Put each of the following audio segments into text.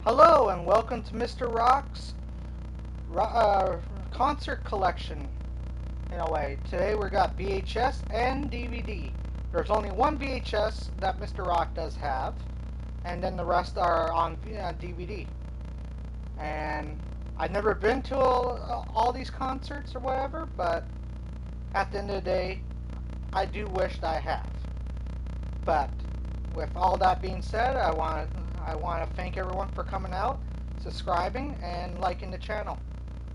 Hello and welcome to Mr. Rock's concert collection. In a way, today we got VHS and DVD. There's only one VHS that Mr. Rock does have, and then the rest are on DVD. And I've never been to all these concerts or whatever, but at the end of the day, I do wish that I have. But with all that being said, I want to thank everyone for coming out, subscribing, and liking the channel.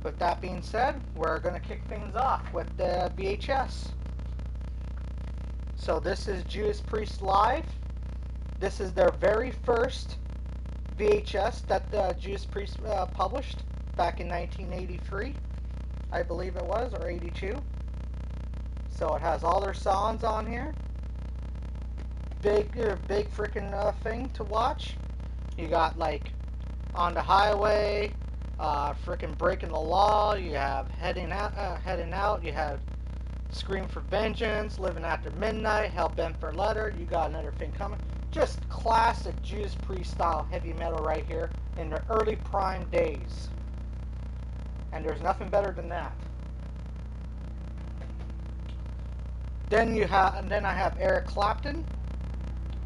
With that being said, we're going to kick things off with the VHS. So this is Judas Priest Live. This is their very first VHS that Judas Priest published back in 1983, I believe it was, or 82. So it has all their songs on here. Big freaking thing to watch. You got like On the Highway, freaking Breaking the Law. You have Heading Out. You have Scream for Vengeance, Living After Midnight, Hell Bent for Leather. You got Another Thing Coming. Just classic Judas Priest style heavy metal right here in their early prime days. And there's nothing better than that. Then I have Eric Clapton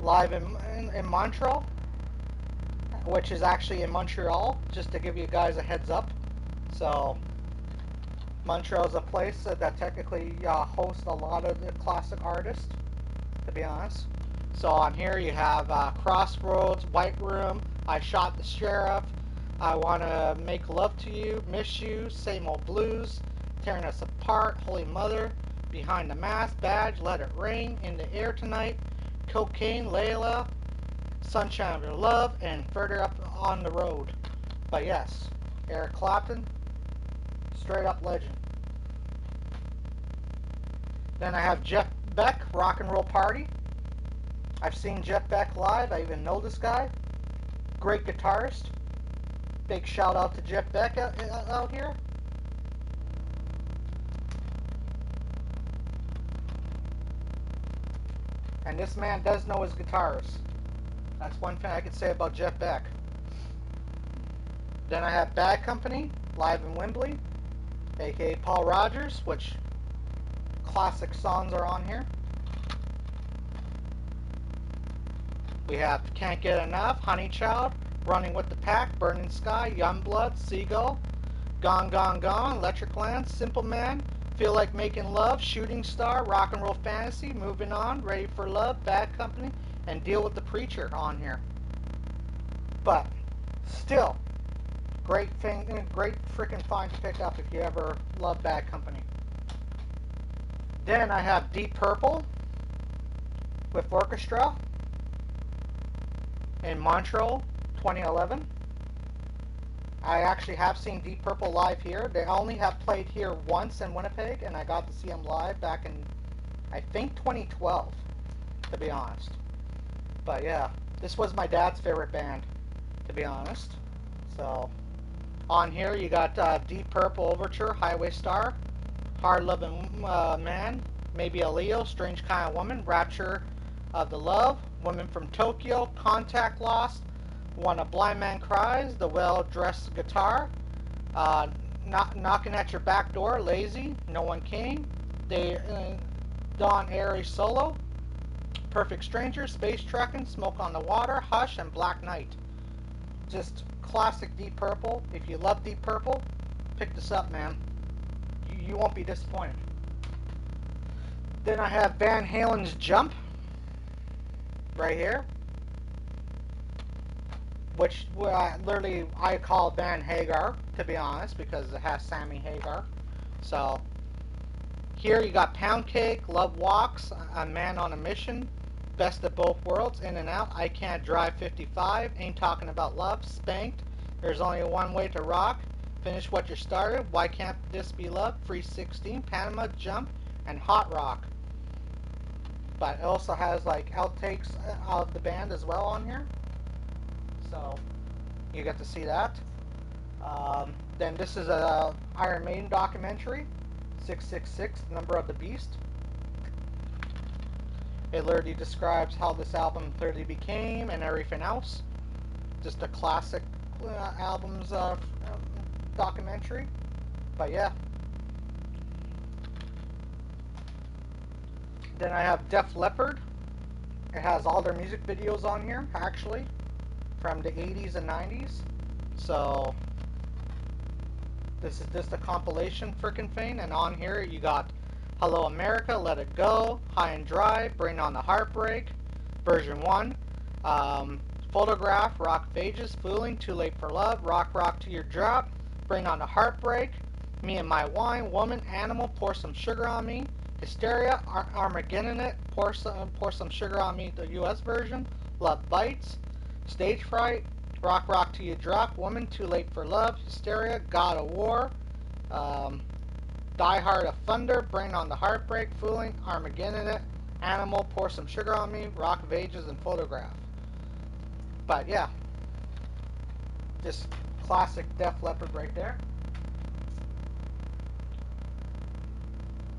live in Montreal, which is actually in Montreal, just to give you guys a heads up. So Montreal is a place that technically hosts a lot of the classic artists, to be honest. So on here you have Crossroads, White Room, I Shot the Sheriff, I Wanna Make Love to You, Miss You, Same Old Blues, Tearing Us Apart, Holy Mother, Behind the Mask, Badge, Let It Rain, In the Air Tonight, Cocaine, Layla, Sunshine of Your Love, and Further Up on the Road. But yes, Eric Clapton, straight up legend. Then I have Jeff Beck, Rock and Roll Party. I've seen Jeff Beck live. I even know this guy. Great guitarist. Big shout out to Jeff Beck out here. And this man does know his guitars. That's one thing I could say about Jeff Beck. Then I have Bad Company, live in Wembley, aka Paul Rogers, which classic songs are on here. We have Can't Get Enough, Honey Child, Running with the Pack, Burning Sky, Youngblood, Seagull, Gone Gone Gone, Electric Land, Simple Man, Feel Like Making Love, Shooting Star, Rock and Roll Fantasy, Moving On, Ready for Love, Bad Company, and Deal with the Preacher on here. But still, great freaking find to pick up if you ever love Bad Company. Then I have Deep Purple with orchestra in Montreal, 2011. I actually have seen Deep Purple live here. They only have played here once in Winnipeg, and I got to see them live back in, I think, 2012, to be honest. But yeah, this was my dad's favorite band, to be honest. So on here you got Deep Purple Overture, Highway Star, Hard Loving Man, Maybe a Leo, Strange Kind of Woman, Rapture of the Love, Woman from Tokyo, Contact Lost, When a Blind Man Cries, The Well-Dressed Guitar, Knocking at Your Back Door, Lazy, No One Came, Don Airy Solo, Perfect Stranger, Space Truckin', Smoke on the Water, Hush, and Black Knight. Just classic Deep Purple. If you love Deep Purple, pick this up, man. You won't be disappointed. Then I have Van Halen's Jump right here, which literally I call Van Hagar, to be honest, because it has Sammy Hagar. So here you got Pound Cake, Love Walks, A Man on a Mission, Best of Both Worlds, In and Out, I Can't Drive 55, Ain't Talking About Love, Spanked, There's Only One Way to Rock, Finish What You Started, Why Can't This Be Love, Free 16, Panama, Jump, and Hot Rock. But it also has like outtakes of the band as well on here, so you get to see that. Then this is a Iron Maiden documentary, 666, Number of the Beast. It literally describes how this album literally became and everything else. Just a classic albums documentary. But yeah. Then I have Def Leppard. It has all their music videos on here, actually, from the 80s and 90s. So this is just a compilation freaking thing. And on here you got Hello America, Let It Go, High and Dry, Bring On the Heartbreak, version 1. Photograph, Rock of Ages, Fooling, Too Late for Love, Rock Rock to Your Drop, Bring On the Heartbreak, Me and My Wine, Woman, Animal, Pour Some Sugar on Me, Hysteria, Armageddon It, Pour Some Sugar on Me, the US version, Love Bites, Stage Fright, Rock Rock to You Drop, Woman, Too Late for Love, Hysteria, God of War, Die Hard of Thunder, Bring On the Heartbreak, Fooling, Armageddon It, Animal, Pour Some Sugar on Me, Rock of Ages, and Photograph. But yeah, just classic Def Leppard right there.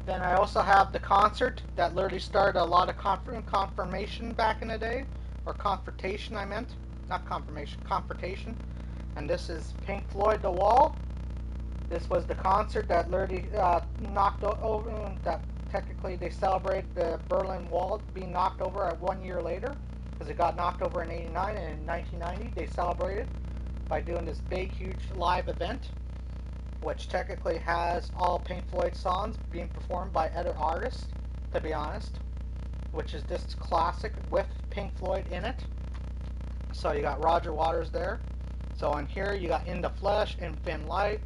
Then I also have the concert that literally started a lot of confirmation back in the day, or confrontation I meant, not confirmation, confrontation. And this is Pink Floyd The Wall. This was the concert that literally knocked over, that technically they celebrated the Berlin Wall being knocked over at 1 year later, because it got knocked over in 89, and in 1990 they celebrated by doing this big, huge live event, which technically has all Pink Floyd songs being performed by other artists, to be honest, which is this classic with Pink Floyd in it. So you got Roger Waters there. So on here you got In the Flesh, In Thin Light,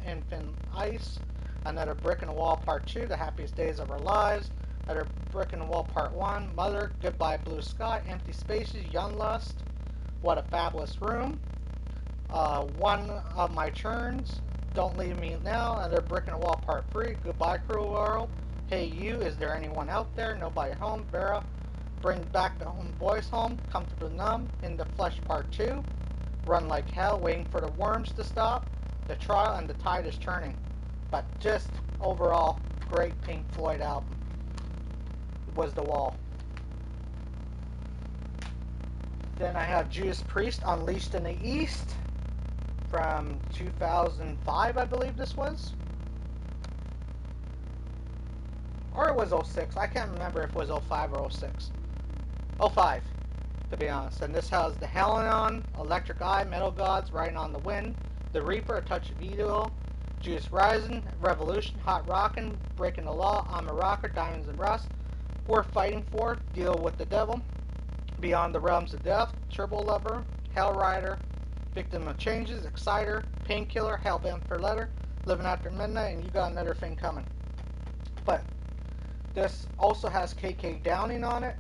In Thin Ice, Another Brick in the Wall Part 2, The Happiest Days of Our Lives, Another Brick in the Wall Part 1, Mother, Goodbye Blue Sky, Empty Spaces, Young Lust, What a Fabulous Room, One of My Turns, Don't Leave Me Now, Another Brick in the Wall Part 3, Goodbye Cruel World, Hey You, Is There Anyone Out There, Nobody Home, Vera, Bring Back the Home Boys Home, Comfortably Numb, In the Flesh Part 2, Run Like Hell, Waiting for the Worms to Stop, The Trial, and The Tide is Turning. But just overall, great Pink Floyd album was The Wall. Then I have Judas Priest, Unleashed in the East, from 2005, I believe this was. Or it was 06. I can't remember if it was 05 or 06. 05, to be honest. And this has the Helion, Electric Eye, Metal Gods, Riding on the Wind, The Reaper, A Touch of Evil, Judas Rising, Revolution, Hot Rockin', Breaking the Law, I'm a Rocker, Diamonds and Rust, Worth Fighting For, Deal with the Devil, Beyond the Realms of Death, Turbo Lover, Hell Rider, Victim of Changes, Exciter, Painkiller, Hellbent for Letter, Living After Midnight, and You Got Another Thing Coming. But this also has KK Downing on it,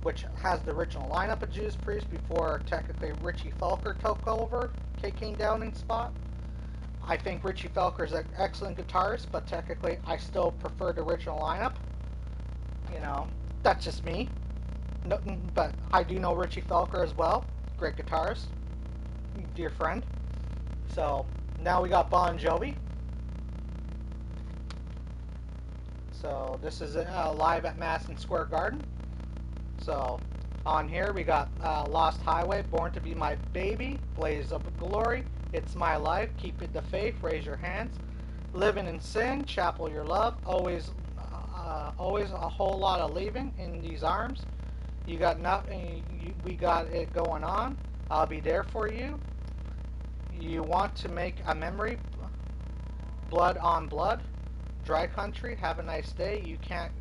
which has the original lineup of Judas Priest before technically Richie Felker took over KK Downing's spot. I think Richie Felker is an excellent guitarist, but technically I still prefer the original lineup. You know, that's just me. No, but I do know Richie Felker as well. Great guitarist. Dear friend. So, now we got Bon Jovi. So, this is live at Madison Square Garden. So, on here we got Lost Highway, Born to Be My Baby, Blaze of Glory, It's My Life, Keep It the Faith, Raise Your Hands, Living in Sin, Chapel Your Love, Always a Whole Lot of Leaving, In These Arms, You Got Nothing, We Got It Going On, I'll Be There For You, You Want to Make a Memory, Blood on Blood, Dry Country, Have a Nice Day, You Can't,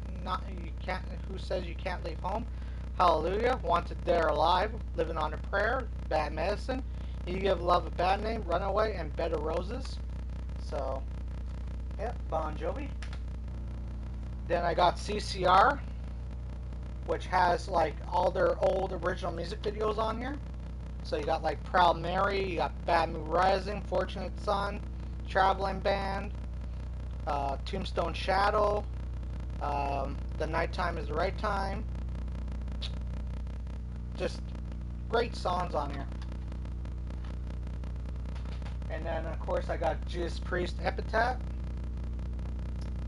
Who Says You Can't Leave Home, Hallelujah, Wanted There Alive, Living on a Prayer, Bad Medicine, You Give Love a Bad Name, Runaway, and Bed of Roses. So, yeah, Bon Jovi. Then I got CCR, which has like all their old original music videos on here. So you got like Proud Mary, you got Bad Moon Rising, Fortunate Son, Traveling Band, Tombstone Shadow, The Nighttime is the Right Time. Just great songs on here. And then of course I got Judas Priest Epitaph,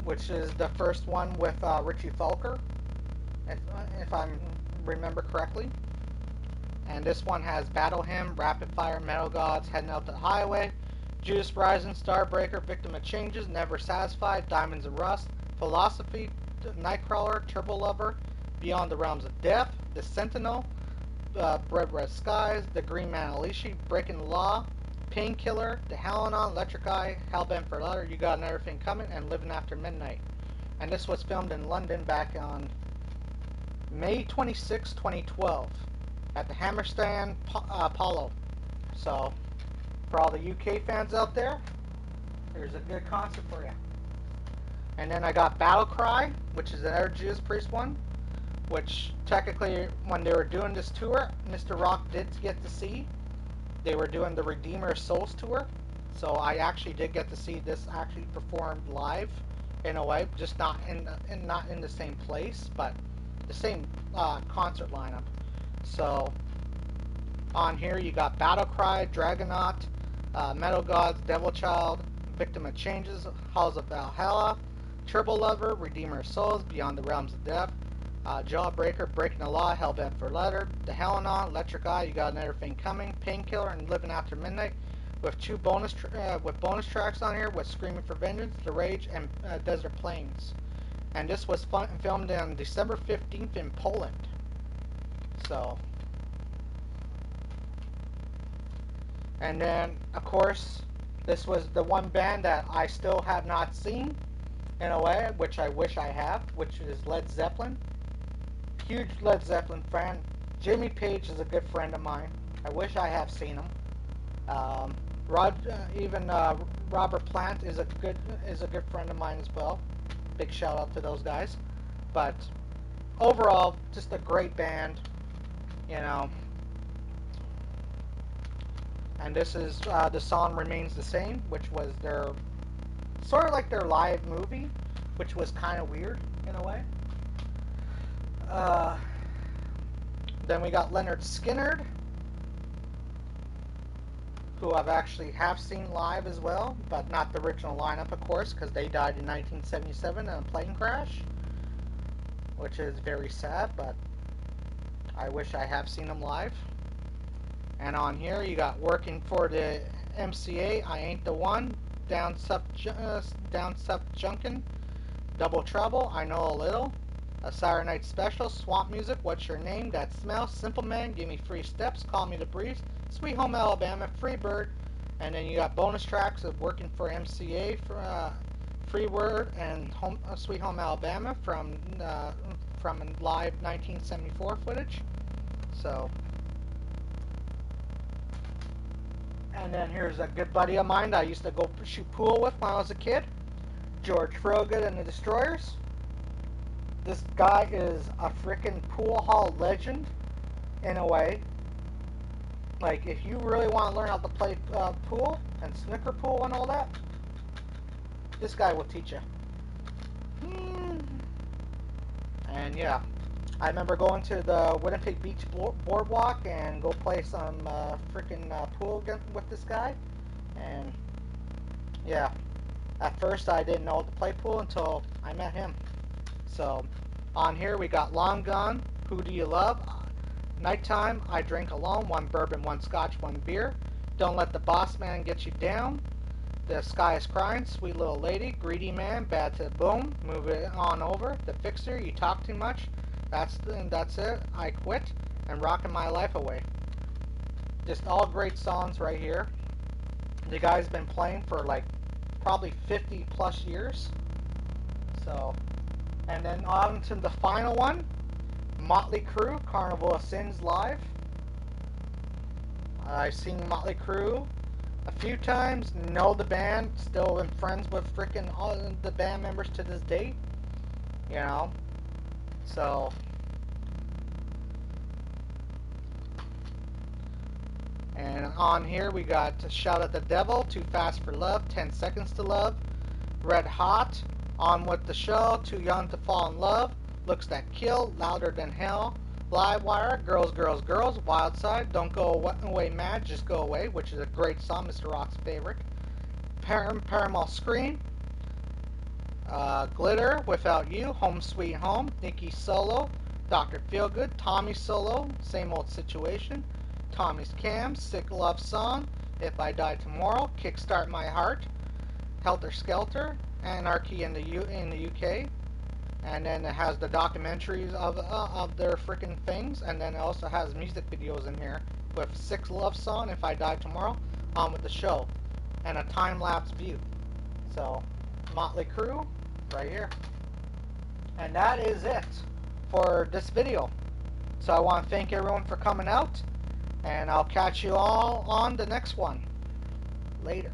which is the first one with Richie Felker, if I remember correctly. And this one has Battle Hymn, Rapid Fire, Metal Gods, Heading Out the Highway, Judas Rising, Starbreaker, Victim of Changes, Never Satisfied, Diamonds and Rust, Philosophy, Nightcrawler, Turbo Lover, Beyond the Realms of Death, The Sentinel, Red Red Skies, The Green Man Alishi, Breaking the Law, Painkiller, The Halanon, Electric Eye, Hellbent for Leather, You Got Everything Coming, and Living After Midnight. And this was filmed in London back on May 26, 2012 at the Hammerstand Apollo. So, for all the UK fans out there, there's a good concert for you. And then I got Battle Cry, which is another Judas Priest one, which technically, when they were doing this tour, Mr. Rock did get to see. They were doing the Redeemer of Souls tour, so I actually did get to see this actually performed live, in a way, just not in the same place, but the same concert lineup. So on here you got Battle Cry, Dragonaut, Metal Gods, Devil Child, Victim of Changes, Halls of Valhalla, Turbo Lover, Redeemer of Souls, Beyond the Realms of Death, Jawbreaker, Breaking the Law, Hellbent for Leather, The Halanon, Electric Eye, You Got Everything Coming, Painkiller, and Living After Midnight, with two bonus tracks on here with Screaming for Vengeance, The Rage, and Desert Plains. And this was filmed on December 15th in Poland. So, and then of course this was the one band that I still have not seen, in a way, which I wish I have, which is Led Zeppelin. Huge Led Zeppelin fan. Jimmy Page is a good friend of mine. I wish I have seen him. Robert Plant is a good friend of mine as well. Big shout out to those guys. But overall, just a great band, you know. And this is the song Remains the Same, which was their sort of like their live movie, which was kind of weird in a way. Then we got Leonard Skinner, who I've actually have seen live as well, but not the original lineup, of course, because they died in 1977 in a plane crash, which is very sad, but I wish I have seen them live. And on here you got Working for the MCA, I Ain't the One, Down South Junkin', Double Trouble, I Know a Little, A Saturday Night Special, Swamp Music, What's Your Name, That Smell, Simple Man, Give Me Free Steps, Call Me the Breeze, Sweet Home Alabama, Free Bird, and then you got bonus tracks of Working for MCA, for Free Word, and Sweet Home Alabama from live 1974 footage. So, and then here's a good buddy of mine that I used to go shoot pool with when I was a kid, George Frogood and the Destroyers. This guy is a freaking pool hall legend, in a way. Like, if you really want to learn how to play pool and snooker pool and all that, this guy will teach you. And yeah, I remember going to the Winnipeg Beach Boardwalk and go play some freaking pool with this guy. And yeah, at first I didn't know how to play pool until I met him. So on here we got Long Gone, Who Do You Love, Nighttime, I Drink Alone, One Bourbon, One Scotch, One Beer, Don't Let the Boss Man Get You Down, The Sky Is Crying, Sweet Little Lady, Greedy Man, Bad to the Bone, Move It On Over, The Fixer, You Talk Too Much, That's It, I Quit, and Rockin' My Life Away. Just all great songs right here. The guy's been playing for like probably 50 plus years. So, and then on to the final one, Motley Crue, Carnival of Sins live. I've seen Motley Crue a few times, know the band, still am friends with freaking all the band members to this day, you know. So, and on here we got Shout at the Devil, Too Fast for Love, 10 Seconds to Love, Red Hot, On With the Show, Too Young to Fall in Love, Looks That Kill, Louder Than Hell, Live Wire, Girls, Girls, Girls, Wild Side, Don't Go Away Mad, Just Go Away, which is a great song, Mr. Rock's favorite, Paramount Scream, Glitter, Without You, Home Sweet Home, Nikki Solo, Dr. Feelgood, Tommy Solo, same old situation. Tommy's Cam, Sick Love Song, If I Die Tomorrow, Kickstart My Heart, Helter Skelter, Anarchy in the UK, and then it has the documentaries of their freaking things, and then it also has music videos in here with Sick Love Song, If I Die Tomorrow, on with the show, and a time-lapse view. So, Motley Crue, right here. And that is it for this video. So I want to thank everyone for coming out, and I'll catch you all on the next one. Later.